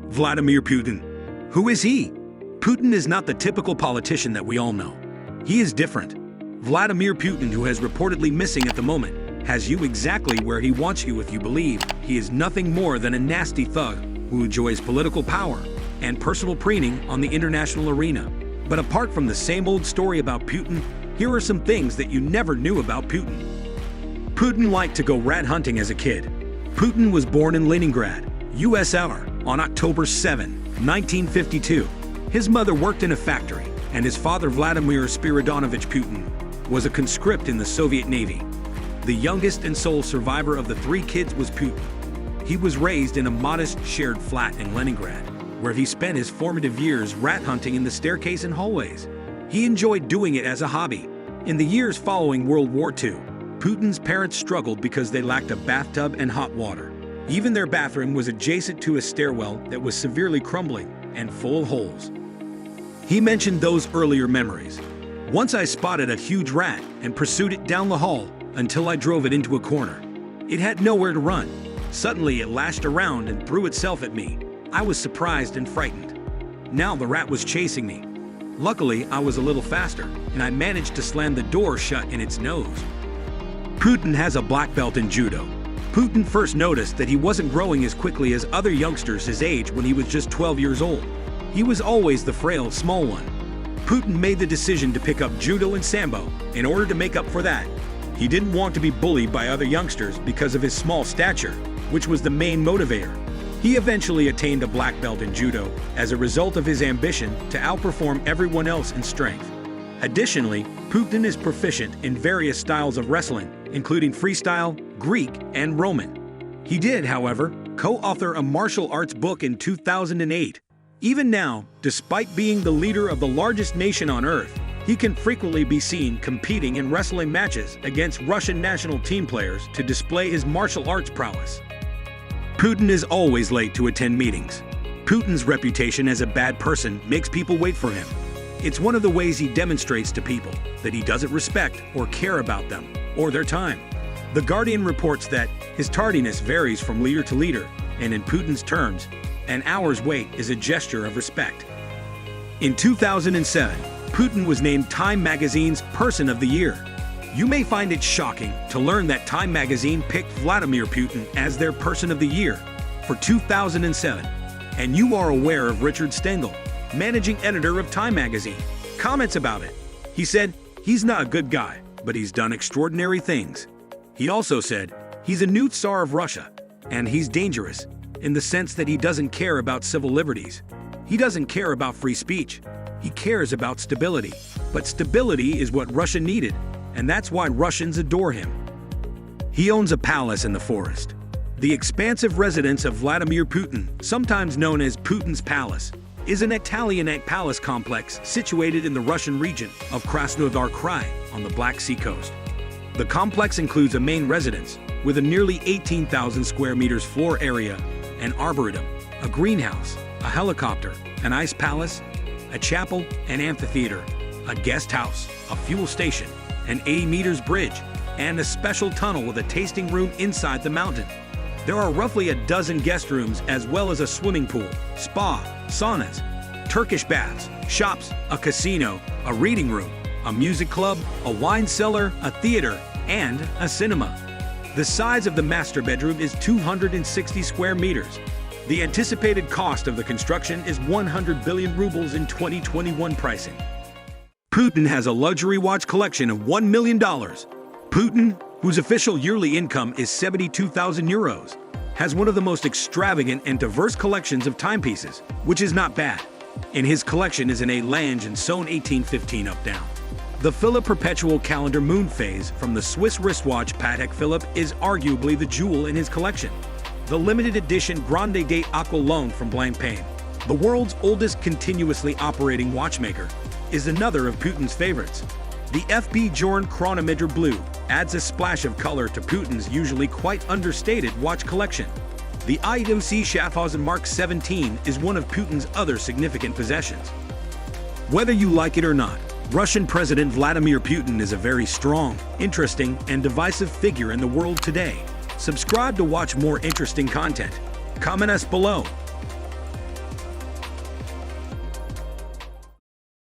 Vladimir Putin. Who is he? Putin is not the typical politician that we all know. He is different. Vladimir Putin, who has reportedly missing at the moment, has you exactly where he wants you if you believe he is nothing more than a nasty thug who enjoys political power and personal preening on the international arena. But apart from the same old story about Putin, here are some things that you never knew about Putin. Putin liked to go rat hunting as a kid. Putin was born in Leningrad, USSR, on October 7, 1952. His mother worked in a factory, and his father, Vladimir Spiridonovich Putin, was a conscript in the Soviet Navy. The youngest and sole survivor of the three kids was Putin. He was raised in a modest shared flat in Leningrad, where he spent his formative years rat hunting in the staircase and hallways. He enjoyed doing it as a hobby. In the years following World War II, Putin's parents struggled because they lacked a bathtub and hot water. Even their bathroom was adjacent to a stairwell that was severely crumbling and full of holes. He mentioned those earlier memories. Once I spotted a huge rat and pursued it down the hall until I drove it into a corner. It had nowhere to run. Suddenly it lashed around and threw itself at me. I was surprised and frightened. Now the rat was chasing me. Luckily, I was a little faster, and I managed to slam the door shut in its nose. Putin has a black belt in judo. Putin first noticed that he wasn't growing as quickly as other youngsters his age when he was just 12 years old. He was always the frail, small one. Putin made the decision to pick up judo and sambo in order to make up for that. He didn't want to be bullied by other youngsters because of his small stature, which was the main motivator. He eventually attained a black belt in judo as a result of his ambition to outperform everyone else in strength. Additionally, Putin is proficient in various styles of wrestling, including freestyle, Greek, and Roman. He did, however, co-author a martial arts book in 2008. Even now, despite being the leader of the largest nation on earth, he can frequently be seen competing in wrestling matches against Russian national team players to display his martial arts prowess. Putin is always late to attend meetings. Putin's reputation as a bad person makes people wait for him. It's one of the ways he demonstrates to people that he doesn't respect or care about them or their time. The Guardian reports that his tardiness varies from leader to leader, and in Putin's terms, an hour's wait is a gesture of respect. In 2007, Putin was named Time Magazine's Person of the Year. You may find it shocking to learn that Time Magazine picked Vladimir Putin as their Person of the Year for 2007. And you are aware of Richard Stengel, managing editor of Time Magazine, comments about it. He said, "He's not a good guy, but he's done extraordinary things." He also said, "He's a new Tsar of Russia, and he's dangerous in the sense that he doesn't care about civil liberties. He doesn't care about free speech. He cares about stability. But stability is what Russia needed, and that's why Russians adore him." He owns a palace in the forest. The expansive residence of Vladimir Putin, sometimes known as Putin's Palace, is an Italianate palace complex situated in the Russian region of Krasnodar Krai on the Black Sea coast. The complex includes a main residence with a nearly 18,000 square meters floor area, an arboretum, a greenhouse, a helicopter, an ice palace, a chapel, an amphitheater, a guest house, a fuel station, an 80 meters bridge, and a special tunnel with a tasting room inside the mountain. There are roughly a dozen guest rooms as well as a swimming pool, spa, saunas, Turkish baths, shops, a casino, a reading room, a music club, a wine cellar, a theater, and a cinema. The size of the master bedroom is 260 square meters. The anticipated cost of the construction is 100 billion rubles in 2021 pricing. Putin has a luxury watch collection of $1 million. Putin, whose official yearly income is 72,000 euros, has one of the most extravagant and diverse collections of timepieces, which is not bad. In his collection is an A-Lange and Sewn 1815 up-down. The Philip Perpetual Calendar Moon Phase from the Swiss wristwatch Patek Philippe is arguably the jewel in his collection. The limited edition Grande Date Aqualone from Blancpain, the world's oldest continuously operating watchmaker, is another of Putin's favorites. The FP Journe Chronometer Blue adds a splash of color to Putin's usually quite understated watch collection. The IOC Schaffhausen Mark 17 is one of Putin's other significant possessions. Whether you like it or not, Russian President Vladimir Putin is a very strong, interesting, and divisive figure in the world today. Subscribe to watch more interesting content. Comment us below.